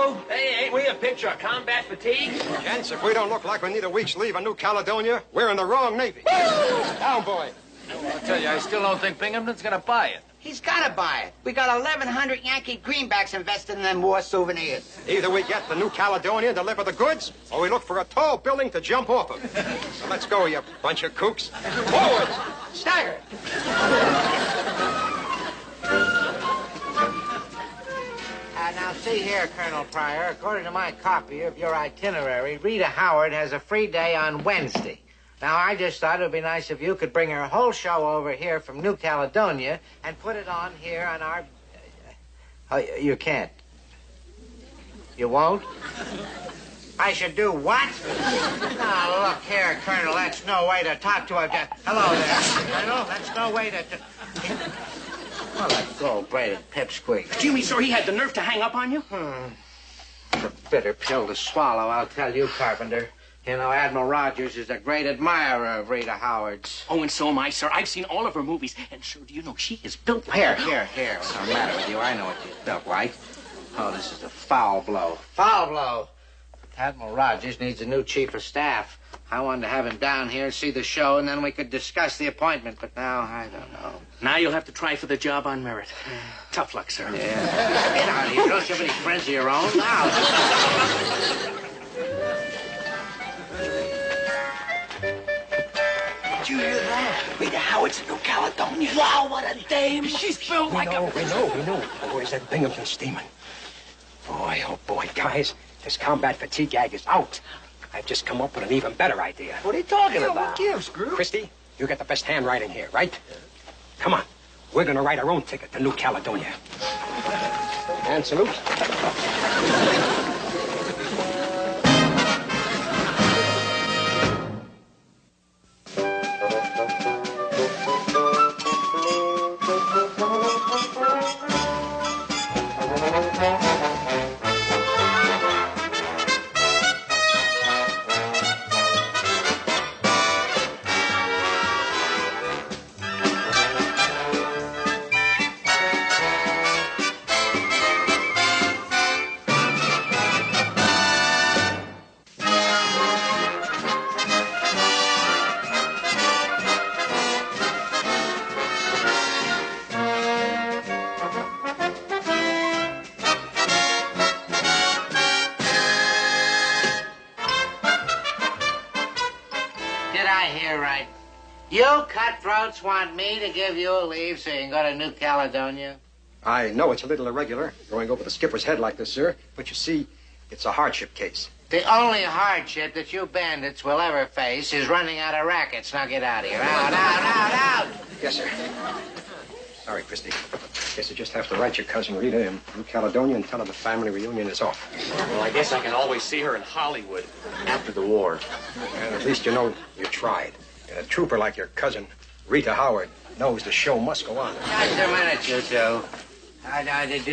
Joe? Hey, ain't we a picture of combat fatigue? Gents, if we don't look like we need a week's leave on New Caledonia, we're in the wrong Navy. Down, boy. I'll tell you, I still don't think Binghamton's gonna buy it. He's gotta buy it. We got 1,100 Yankee greenbacks invested in them war souvenirs. Either we get the New Caledonia and deliver the goods, or we look for a tall building to jump off of. So let's go, you bunch of kooks. Forward! Stagger! Now, see here, Colonel Pryor. According to my copy of your itinerary, Rita Howard has a free day on Wednesday. Now, I just thought it would be nice if you could bring her whole show over here from New Caledonia and put it on here on our... Oh, you can't. You won't? I should do what? Now, look here, Colonel, that's no way to talk to a... Hello there, Colonel. That's no way to... Well, that gold-braided pipsqueak. Do you mean, sir, he had the nerve to hang up on you? It's a bitter pill to swallow, I'll tell you, Carpenter. You know, Admiral Rogers is a great admirer of Rita Howard's. Oh, and so am I, sir. I've seen all of her movies. And, sir, do you know she is built like... Here. What's the matter with you? I know what she's built like. Oh, this is a foul blow. Foul blow. Admiral Rogers needs a new chief of staff. I wanted to have him down here, see the show, and then we could discuss the appointment. But now, I don't know. Now you'll have to try for the job on merit. Tough luck, sir. Yeah. Get out of here. Don't you have any friends of your own? Now. Did you hear that? Rita Howard's in New Caledonia. Wow, what a dame. She's built like a... We know. Boys, that Binghamton's steaming. Boy, oh boy, guys, this combat fatigue gag is out. I've just come up with an even better idea. What are you talking about? What gives, Groove? Christy, you got the best handwriting here, right? Come on. We're going to write our own ticket to New Caledonia. And salute. Want me to give you a leave so you can go to New Caledonia? I know it's a little irregular, going over the skipper's head like this, sir. But you see, it's a hardship case. The only hardship that you bandits will ever face is running out of rackets. Now get out of here. Out. Yes, sir. Sorry, Christy. Guess you just have to write your cousin Rita in New Caledonia and tell her the family reunion is off. Well, I guess I can always see her in Hollywood after the war. And at least you know you tried. And a trooper like your cousin... Rita Howard knows the show must go on. Just a minute, you two.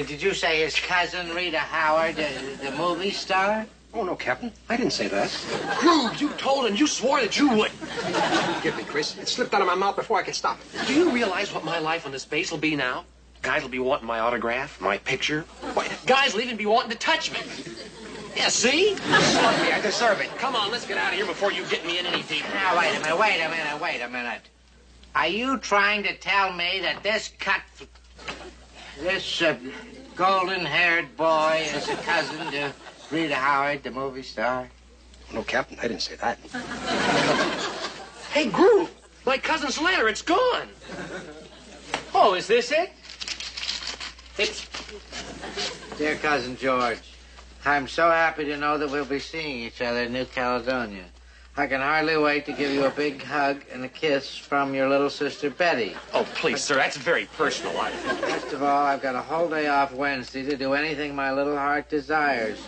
Did you say his cousin, Rita Howard, the movie star? Oh, no, Captain. I didn't say that. Groove, you told and you swore that you would. Forgive me, Chris. It slipped out of my mouth before I could stop it. Do you realize what my life on this base will be now? Guys will be wanting my autograph, my picture. Why, guys will even be wanting to touch me. Yeah, see? Lucky, I deserve it. Come on, let's get out of here before you get me in any deeper. Now, wait a minute. Are you trying to tell me that this golden-haired boy is a cousin to Rita Howard, the movie star? No, Captain, I didn't say that. Hey, Groove, my cousin's letter, it's gone. Oh, is this it? It's... Dear Cousin George, I'm so happy to know that we'll be seeing each other in New Caledonia. I can hardly wait to give you a big hug and a kiss from your little sister, Betty. Oh, please, sir, that's very personal. First of all, I've got a whole day off Wednesday to do anything my little heart desires.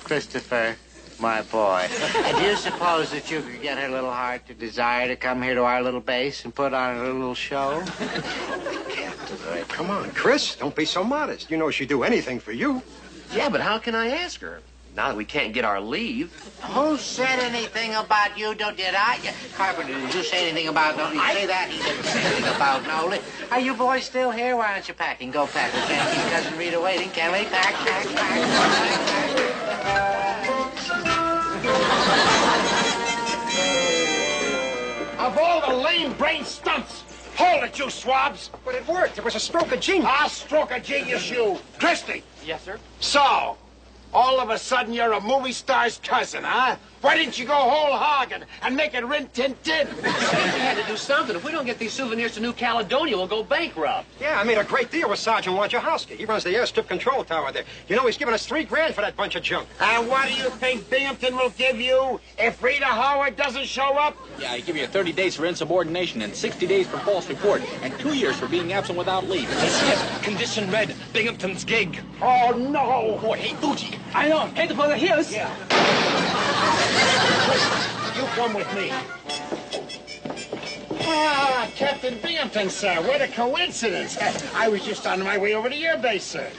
Christopher, my boy, do you suppose that you could get her little heart to desire to come here to our little base and put on a little show? Captain, come on, Chris. Don't be so modest. You know she'd do anything for you. Yeah, but how can I ask her? Now that we can't get our leave. Who said anything about you? Did I? Carpenter, did you say anything about no? You say that? He didn't say anything about no leave. Are you boys still here? Why aren't you packing? Go pack. We can't keep Cousin Rita waiting, can we? Pack. Of all the lame brain stunts, hold it, you swabs! But it worked. It was a stroke of genius. I'll stroke a genius, you. Christie! Yes, sir? So, all of a sudden you're a movie star's cousin, huh? Why didn't you go whole hog and make it rin-tin-tin? We had to do something. If we don't get these souvenirs to New Caledonia, we'll go bankrupt. Yeah, I made a great deal with Sergeant Wojciechowski. He runs the airstrip control tower there. You know, he's given us $3 grand for that bunch of junk. And what do you think Binghamton will give you if Rita Howard doesn't show up? Yeah, I give you 30 days for insubordination and 60 days for false report and 2 years for being absent without leave. Yes, condition red. Binghamton's gig. Oh, no! Boy, hey, Fuji. I know. Head for the hills. Yeah. You come with me. Ah, Captain Binghamton, sir. What a coincidence. I was just on my way over to your base, sir.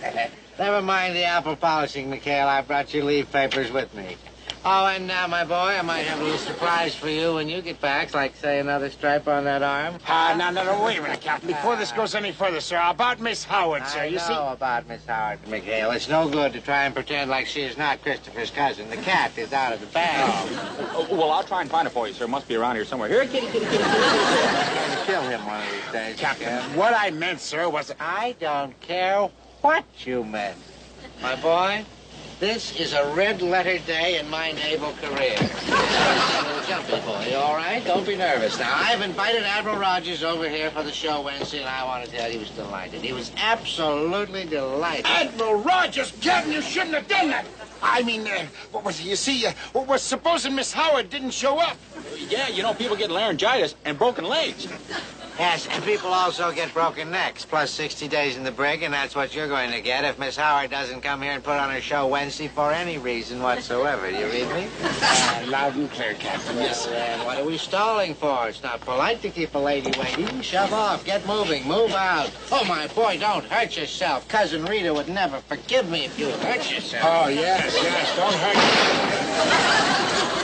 Never mind the apple polishing, McHale. I brought your leave papers with me. Oh, and now, my boy, I might have a little surprise for you when you get back, like, say, another stripe on that arm. No, wait a minute, Captain. Before this goes any further, sir, about Miss Howard, sir, you see... I know about Miss Howard, McHale. It's no good to try and pretend like she is not Christopher's cousin. The cat is out of the bag. Well, I'll try and find it for you, sir. It must be around here somewhere. Here, kitty. I'm going to kill him one of these days. Captain, what I meant, sir, was... I don't care what you meant. My boy, this is a red-letter day in my naval career. A little jumping for you, all right? Don't be nervous. Now, I've invited Admiral Rogers over here for the show Wednesday, and I want to tell you he was delighted. He was absolutely delighted. Admiral Rogers, Captain, you shouldn't have done that. I mean, what was it? You see, supposing Miss Howard didn't show up. Yeah, you know, people get laryngitis and broken legs. Yes, and people also get broken necks, plus 60 days in the brig, and that's what you're going to get if Miss Howard doesn't come here and put on her show Wednesday for any reason whatsoever. Do you read me? Loud and clear, Captain, yes. And what are we stalling for? It's not polite to keep a lady waiting. Shove off, get moving, move out. Oh, my boy, don't hurt yourself. Cousin Rita would never forgive me if you hurt yourself. Oh, yes, don't hurt yourself.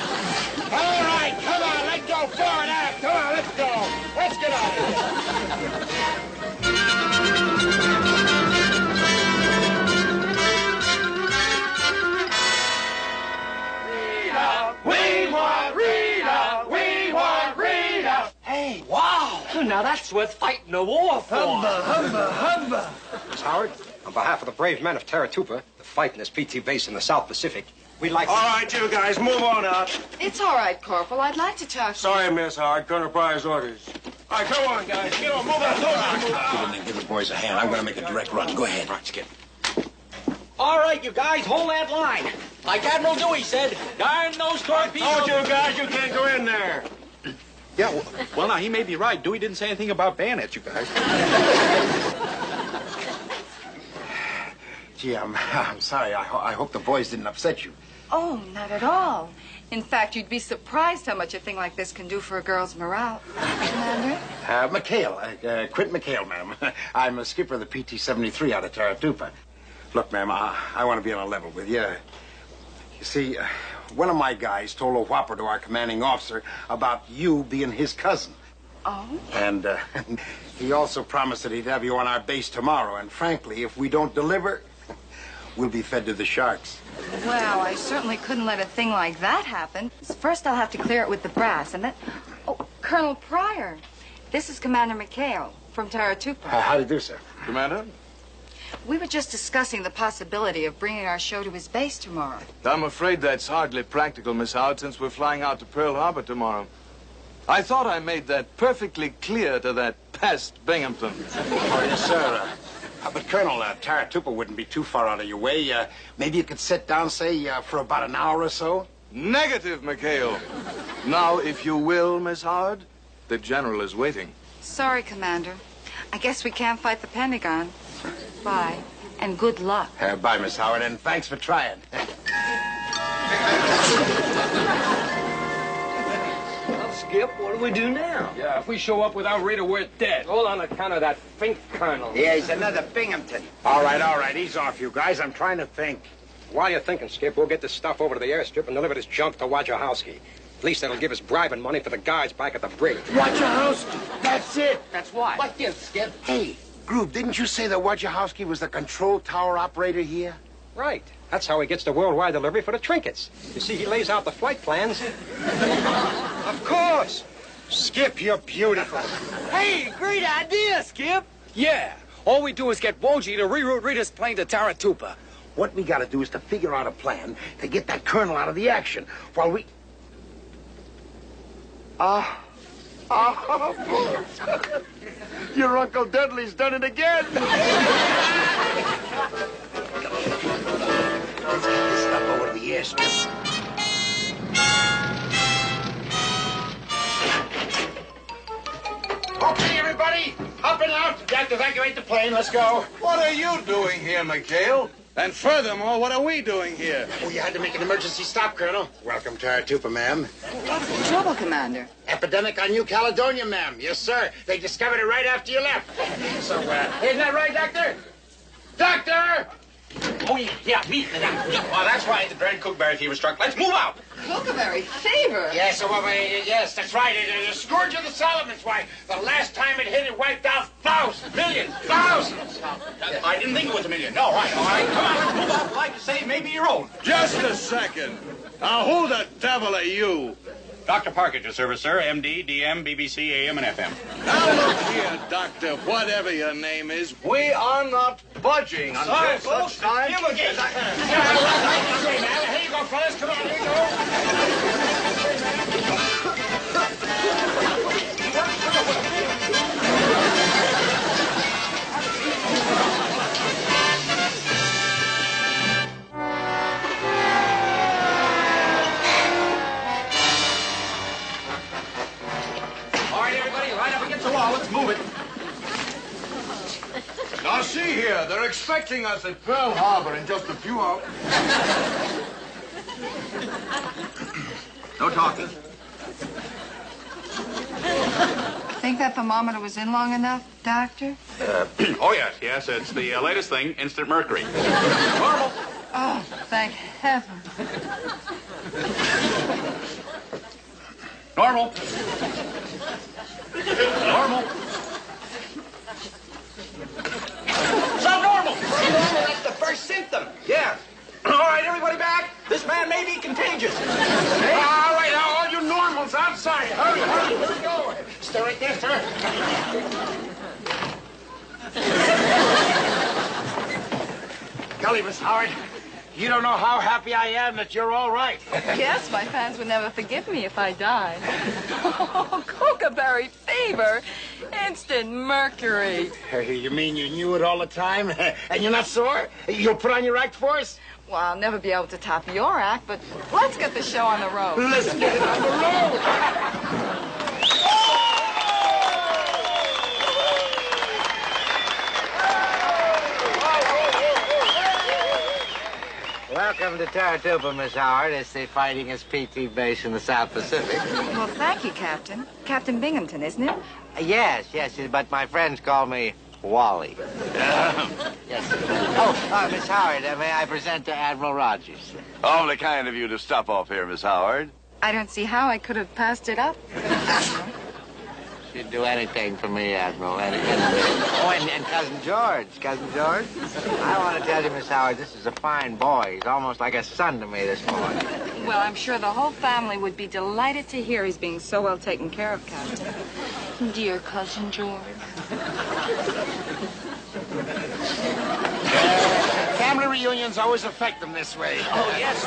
All right, come on, let's go forward aft. Come on, let's go. Let's get out of here. Hey, wow. Now that's worth fighting a war for. Hubba. Miss Howard, on behalf of the brave men of Taratupa, the fight in this PT base in the South Pacific, we'd like to... All right, you guys, move on out. It's all right, Corporal. I'd like to talk to Sorry, Miss Howard. Colonel Pryor's orders. All right, go on, guys. Get on. Move on. Give the boys a hand. I'm going to make a direct run. Go ahead. Right, Skip. All right, you guys, hold that line. Like Admiral Dewey said, darn those torpedoes. Told you guys you can't go in there. Yeah, well, now, he may be right. Dewey didn't say anything about bayonets, you guys. Gee, I'm sorry. I hope the boys didn't upset you. Oh, not at all. In fact, you'd be surprised how much a thing like this can do for a girl's morale. Commander? McHale. Quint McHale, ma'am. I'm a skipper of the PT-73 out of Taratupa. Look, ma'am, I want to be on a level with you. You see, one of my guys told a whopper to our commanding officer about you being his cousin. Oh? And he also promised that he'd have you on our base tomorrow. And frankly, if we don't deliver, we'll be fed to the sharks. Well, I certainly couldn't let a thing like that happen. First, I'll have to clear it with the brass, and then... Oh, Colonel Pryor. This is Commander McHale from Taratupa. How do you do, sir? Commander? We were just discussing the possibility of bringing our show to his base tomorrow. I'm afraid that's hardly practical, Miss Howard, since we're flying out to Pearl Harbor tomorrow. I thought I made that perfectly clear to that pest Binghamton. Oh, yes, sir. But, Colonel, Taratupa wouldn't be too far out of your way. Maybe you could sit down, say, for about an hour or so? Negative, McHale. Now, if you will, Miss Howard, the General is waiting. Sorry, Commander. I guess we can't fight the Pentagon. Bye, and good luck. Bye, Miss Howard, and thanks for trying. Well, Skip, what do we do now? Yeah, if we show up without Rita, we're dead. All on account of that fink colonel. Yeah, he's another Binghamton. All right, ease off, you guys. I'm trying to think. While you're thinking, Skip, we'll get this stuff over to the airstrip and deliver this junk to Wojciechowski. At least that'll give us bribing money for the guards back at the brig. Wojciechowski! That's it! That's why. What gives, Skip? Hey, Groove, didn't you say that Wojciechowski was the control tower operator here? Right. That's how he gets the worldwide delivery for the trinkets. You see, he lays out the flight plans. Of course. Skip, you're beautiful. Hey, great idea, Skip. Yeah. All we do is get Wojie to reroute Rita's plane to Taratupa. What we gotta do is to figure out a plan to get that colonel out of the action while we... Your Uncle Dudley's done it again. Let's get this stuff over to the airstrip. Okay, everybody, up and out. You have to evacuate the plane. Let's go. What are you doing here, McHale? And furthermore, what are we doing here? Oh, you had to make an emergency stop, Colonel. Welcome to Taratupa, ma'am. What's the trouble, Commander? Epidemic on New Caledonia, ma'am. Yes, sir. They discovered it right after you left. So, isn't that right, Doctor? Doctor! Oh, yeah, me. Well, that's why the dread cookberry fever struck. Let's move out. Cookberry fever? Yes, yes, that's right. It's a scourge of the Solomons. Why, the last time it hit, it wiped out thousands, millions, thousands. I didn't think it was a million. No, all right. Come on, let's move out. Like to say, maybe your own. Just a second. Now, who the devil are you? Dr. Park at your service, sir. MD, DM, BBC, AM, and FM. Now, look here, Doctor, whatever your name is, we are not budging until such time Him again. Here you go, fellas. Come on, here you go. All right, everybody, line up against the wall. Let's move it. Now, see here, they're expecting us at Pearl Harbor in just a few hours. No talking. Think that thermometer was in long enough, Doctor? Oh, yes. It's the latest thing, instant mercury. Normal. Oh, thank heaven. Normal. Normal. Subnormal. That's the first symptom. Yeah. All right, everybody back. This man may be contagious. All right, now, all you normals outside. Hurry, here we go. Stay right there, sir. Golly, Miss Howard, you don't know how happy I am that you're all right. Yes, my fans would never forgive me if I died. Oh, cookberry fever. Instant mercury. You mean you knew it all the time? And you're not sore? You'll put on your act for us? Well, I'll never be able to top your act, but let's get the show on the road. Let's get it on the road. Welcome to Taratupa, Miss Howard. It's the fightingest PT base in the South Pacific. Well, thank you, Captain. Captain Binghamton, isn't it? Yes, but my friends call me Wally. Yes. Oh, Miss Howard, may I present to Admiral Rogers? Awfully kind of you to stop off here, Miss Howard. I don't see how I could have passed it up. She'd do anything for me, Admiral, anything. Oh, and Cousin George. Cousin George? I want to tell you, Miss Howard, this is a fine boy. He's almost like a son to me this morning. Well, I'm sure the whole family would be delighted to hear he's being so well taken care of, Captain. Dear Cousin George. Family reunions always affect them this way. Oh, yes.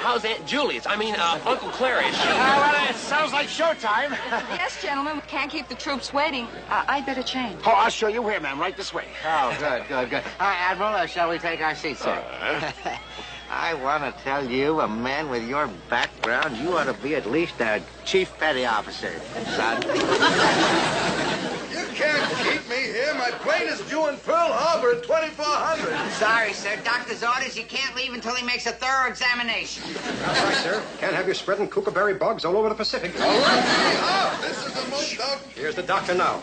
How's Aunt Julius? Uncle Clarice. Well, it sounds like showtime. Yes, gentlemen, we can't keep the troops waiting. I'd better change. Oh, I'll show you where, ma'am. Right this way. Oh, good. Admiral, shall we take our seats, sir? I want to tell you, a man with your background, you ought to be at least a chief petty officer, son. You can't keep me here. My plane is due in Pearl Harbor at 2400. Sorry, sir. Doctor's orders, you can't leave until he makes a thorough examination. That's right, sir. Can't have you spreading kookaberry bugs all over the Pacific. All right, this is the most of... Here's the doctor now.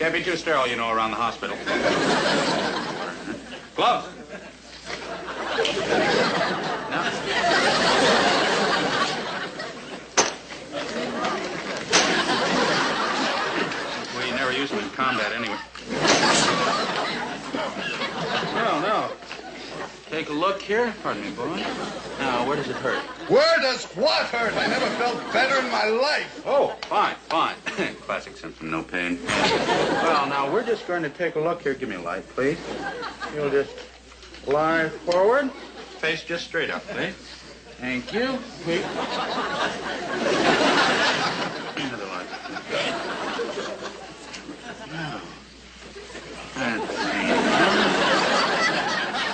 Can't be too sterile, you know, around the hospital. Gloves. No. We never use them in combat anyway. No. Take a look here. Pardon me, boy. Now, where does it hurt? Where does what hurt? I never felt better in my life. Oh, fine. Classic symptom, no pain. Well, now, we're just going to take a look here. Give me a light, please. You'll just lie forward. Face just straight up, please. Thank you. Another light. Now. Let's see.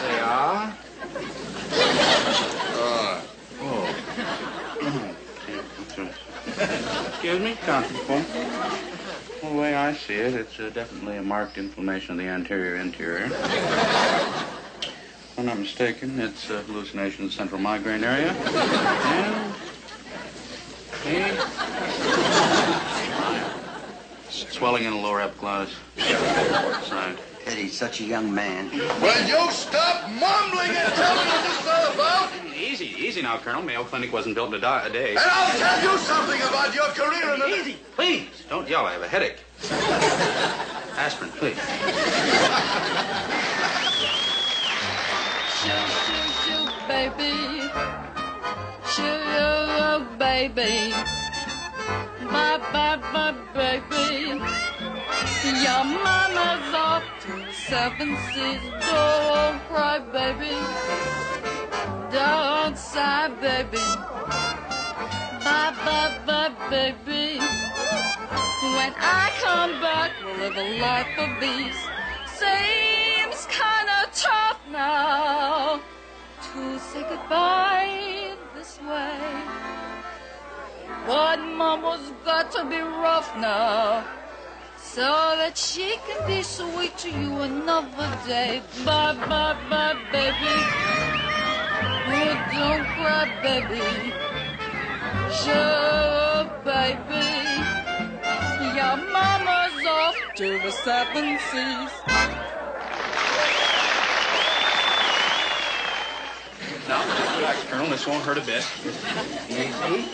They are. Excuse me, Constable. Well, the way I see it, it's definitely a marked inflammation of the anterior. If I'm not mistaken, it's hallucination of the central migraine area. And swelling in the lower epiglottis. Side. Eddie's such a young man. Will you stop mumbling and tell me what this is all about? Easy now, Colonel. Mayo Clinic wasn't built in a day. And I'll tell you something about your career in the... Easy, please. Don't yell. I have a headache. Aspirin, please. Shoo, baby. Shoo, baby. Bye, baby. Your mama's off to 7 seas. Don't cry, baby. Don't sigh, baby. Bye, baby. When I come back, we'll live a life of ease. Seems kinda tough now to say goodbye this way. But Mama's got to be rough now, so that she can be sweet to you another day. Bye, baby. Oh, don't cry, baby. Sure, baby. Your mama's off to the 7 seas. Now, relax, Colonel. This won't hurt a bit. Easy.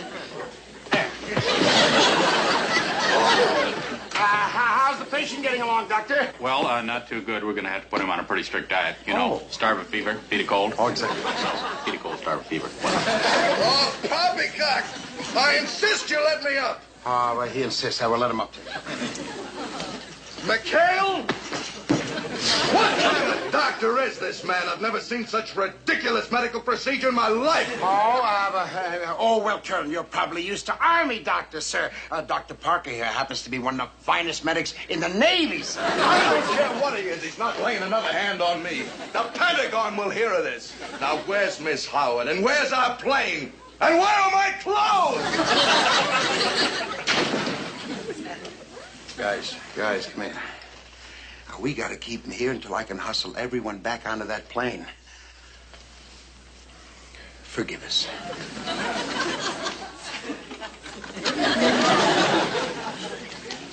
How's the patient getting along, Doctor? Well, not too good. We're going to have to put him on a pretty strict diet. You know, starve of fever, feed of cold. Oh, exactly. Feed of cold, starve of fever. Oh, poppycock! I insist you let me up. Oh, well, he insists. I will let him up to you. McHale? What kind of doctor is this man? I've never seen such ridiculous medical procedure in my life. Well, Colonel, you're probably used to Army doctors, sir. Dr. Parker here happens to be one of the finest medics in the Navy, sir. I don't care what he is. He's not laying another hand on me. The Pentagon will hear of this. Now, where's Miss Howard? And where's our plane? And where are my clothes? Guys, come here. We got to keep him here until I can hustle everyone back onto that plane. Forgive us.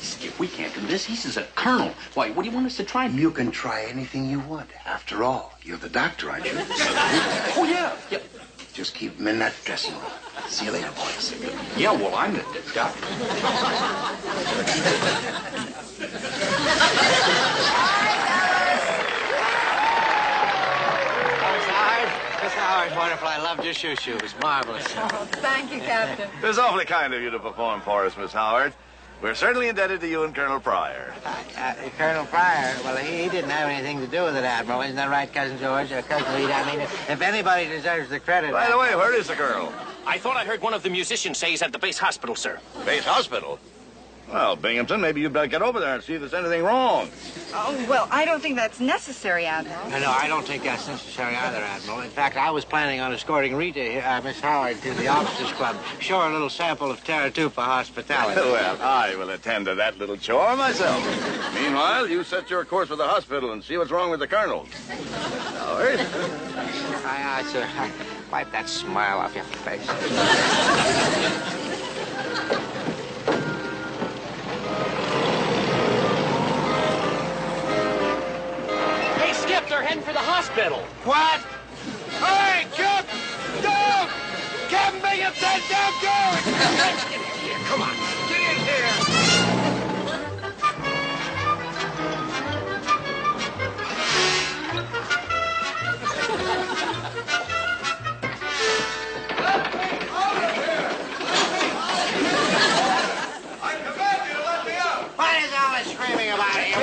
Skip, we can't do this. He's a colonel. Why, what do you want us to try? You can try anything you want. After all, you're the doctor, aren't you? Oh, yeah. Just keep him in that dressing room. See you later, boys. Yeah, well, I'm the doctor. Miss Howard, wonderful. I loved your shoo-shoo. It was marvelous. Oh, thank you, Captain. It was awfully kind of you to perform for us, Miss Howard. We're certainly indebted to you and Colonel Pryor. Colonel Pryor, well, he didn't have anything to do with it, Admiral. Isn't that right, Cousin George? Cousin Reed, I mean, if anybody deserves the credit... By the way, where is the colonel? I thought I heard one of the musicians say he's at the base hospital, sir. Base hospital? Well, Binghamton, maybe you'd better get over there and see if there's anything wrong. Oh, well, I don't think that's necessary, Admiral. No, I don't think that's necessary either, Admiral. In fact, I was planning on escorting Rita, Miss Howard, to the officers' club. Show her a little sample of Taratupa hospitality. Well, I will attend to that little chore myself. Meanwhile, you set your course for the hospital and see what's wrong with the colonel. Howard? Aye, sir. Wipe that smile off your face. they're heading for the hospital. What? Hey, Kip! Don't! Captain Binghamton, don't do it! Let's get in here. Come on. Get in here. What is all this screaming about here? A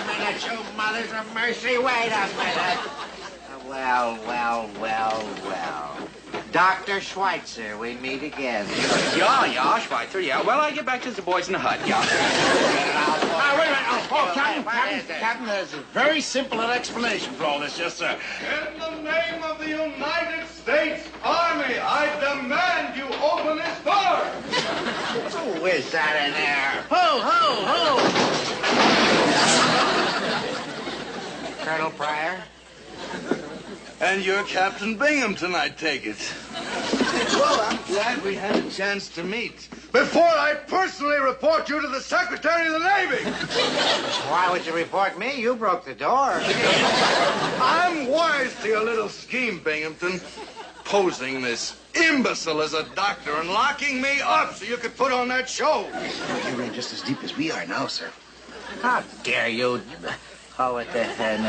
minute, you mothers of mercy. Wait a minute. Well. Dr. Schweitzer, we meet again. Yeah, Schweitzer, yeah. Well, I get back to the boys in the hut, yeah. Wait a minute. Captain, there's a very simple explanation for all this, yes, sir. In the name of the United States Army, I demand you open this door. Who is that in there? Who? Colonel Pryor? And you're Captain Binghamton, I take it. Well, I'm glad we had a chance to meet. Before I personally report you to the Secretary of the Navy. Why would you report me? You broke the door. I'm wise to your little scheme, Binghamton. Posing this imbecile as a doctor and locking me up so you could put on that show. You're in just as deep as we are now, sir. How dare you? Oh, what the hell?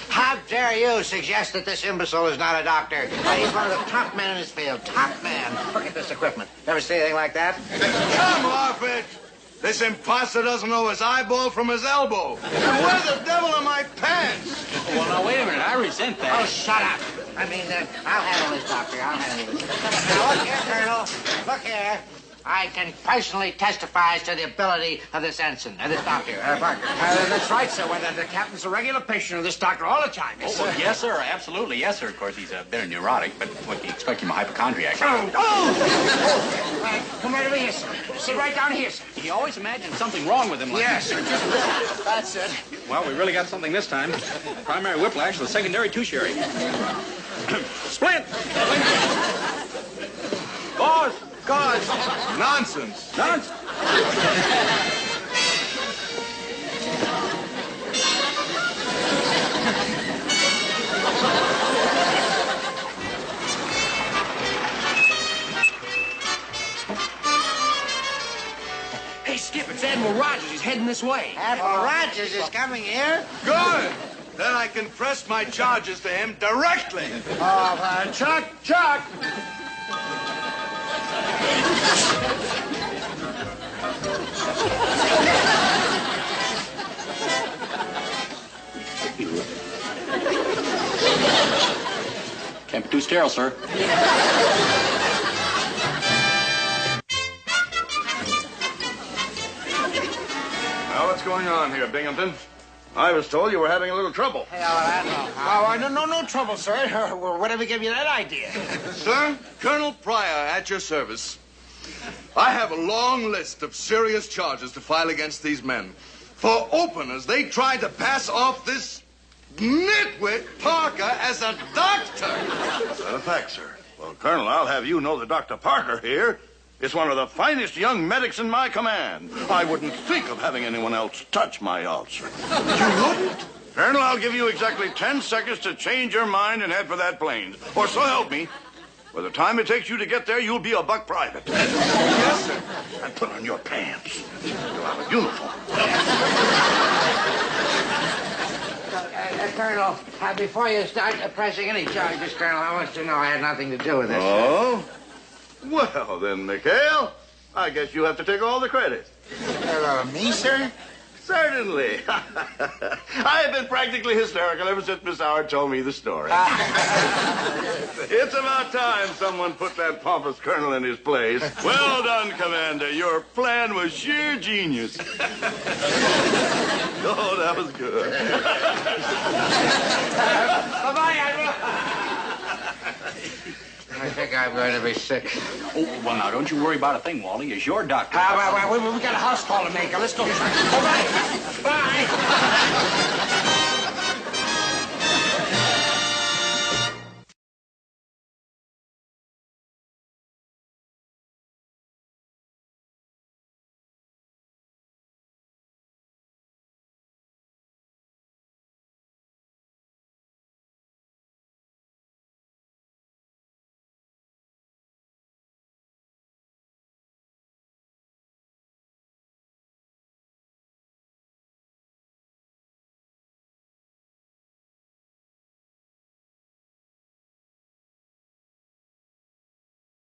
How dare you suggest that this imbecile is not a doctor? He's one of the top men in his field. Top man. Look at this equipment. Never see anything like that? Come off it! This imposter doesn't know his eyeball from his elbow. And where the devil are my pants? Well, now, wait a minute. I resent that. Oh, shut up. I mean, I'll handle this, Doctor. I'll handle this. Now, look here, Colonel. Look here. I can personally testify to the ability of this ensign, this doctor, Parker. That's right, sir. Well, the captain's a regular patient of this doctor all the time. Yes, sir. Yes, sir. Absolutely. Yes, sir. Of course, he's a bit neurotic, but what do you expect from a hypochondriac? Come right over here, sir. Sit right down here, sir. He always imagines something wrong with him. Like Yes, sir. That's it. Well, we really got something this time. Primary whiplash with secondary tertiary. Splint! Boss! God! Nonsense! Nonsense! Hey, Skip, it's Admiral Rogers. He's heading this way. Admiral Rogers is coming here? Good! Then I can press my charges to him directly. Chuck! Can't be too sterile, sir. Now, what's going on here, Binghamton? I was told you were having a little trouble. No trouble, sir. Whatever gave you that idea? Sir, Colonel Pryor at your service. I have a long list of serious charges to file against these men. For openers, they tried to pass off this nitwit Parker as a doctor. Is that a fact, sir? Well, Colonel, I'll have you know that Dr. Parker here is one of the finest young medics in my command. I wouldn't think of having anyone else touch my ulcer. You wouldn't? Colonel, I'll give you exactly 10 seconds to change your mind and head for that plane. Or so help me. By the time it takes you to get there, you'll be a buck private. Yes, sir. And put on your pants. You'll have a uniform. Colonel, before you start pressing any charges, Colonel, I want you to know I had nothing to do with this. Oh? Well, then, McHale, I guess you have to take all the credit. Me, sir? Certainly. I have been practically hysterical ever since Miss Howard told me the story. It's about time someone put that pompous colonel in his place. Well done, Commander. Your plan was sheer genius. Oh, that was good. Bye-bye, Admiral. I think I'm going to be sick. Oh, well, now, don't you worry about a thing, Wally. It's your doctor. We got a house call to make. Let's go. Bye-bye.